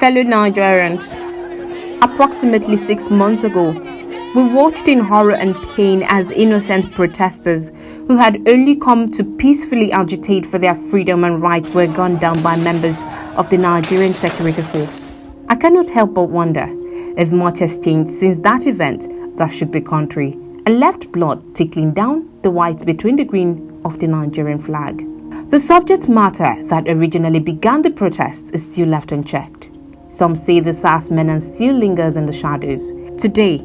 Fellow Nigerians, approximately 6 months ago, we watched in horror and pain as innocent protesters who had only come to peacefully agitate for their freedom and rights were gunned down by members of the Nigerian security force. I cannot help but wonder if much has changed since that event that shook the country and left blood trickling down the white between the green of the Nigerian flag. The subject matter that originally began the protests is still left unchecked. Some say the Sars menace still lingers in the shadows. Today,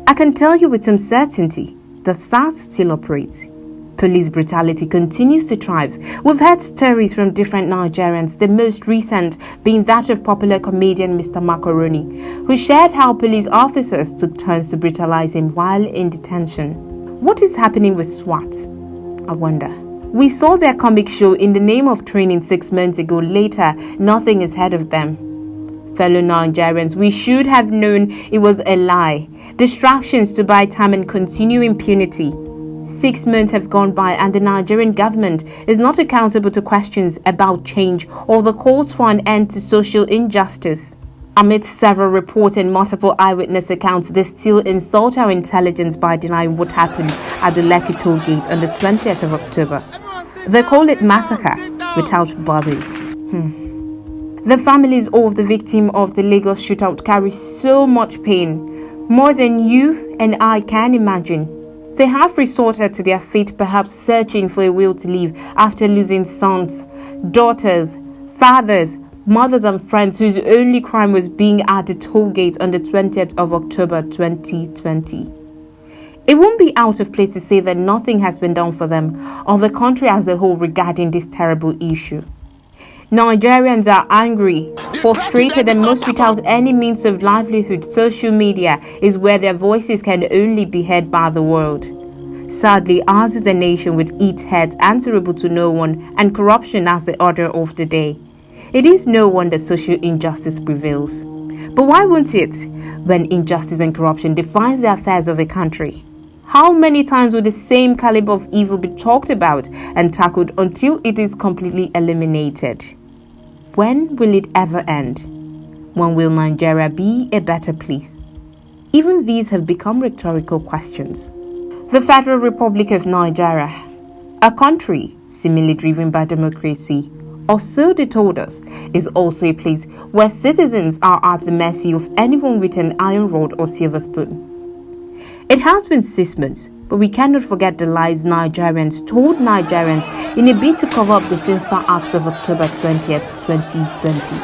I can tell you with some certainty that Sars still operates. Police brutality continues to thrive. We've heard stories from different Nigerians, the most recent being that of popular comedian Mr. Macaroni, who shared how police officers took turns to brutalize him while in detention. What is happening with SWAT? I wonder. We saw their comic show in the name of training 6 months ago. Later, nothing is heard of them. Fellow Nigerians, we should have known it was a lie. Distractions to buy time and continue impunity. 6 months have gone by and the Nigerian government is not accountable to questions about change or the calls for an end to social injustice. Amid several reports and multiple eyewitness accounts, they still insult our intelligence by denying what happened at the Lekki toll gate on the 20th of October. They call it massacre without bodies. The families of the victim of the Lagos shootout carry so much pain, more than you and I can imagine. They have resorted to their fate, perhaps searching for a will to live after losing sons, daughters, fathers, mothers and friends whose only crime was being at the toll gate on the 20th of October 2020. It won't be out of place to say that nothing has been done for them or the country as a whole regarding this terrible issue. Nigerians are angry, frustrated, and most without any means of livelihood. Social media is where their voices can only be heard by the world. Sadly, ours is a nation with its heads answerable to no one and corruption as the order of the day. It is no wonder social injustice prevails. But why won't it when injustice and corruption defines the affairs of a country? How many times will the same caliber of evil be talked about and tackled until it is completely eliminated? When will it ever end? When will Nigeria be a better place? Even these have become rhetorical questions. The Federal Republic of Nigeria, a country seemingly driven by democracy, or so they told us, is also a place where citizens are at the mercy of anyone with an iron rod or silver spoon. It has been 6 months, but we cannot forget the lies Nigerians told Nigerians in a bid to cover up the sinister acts of October 20th, 2020.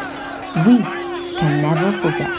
We can never forget.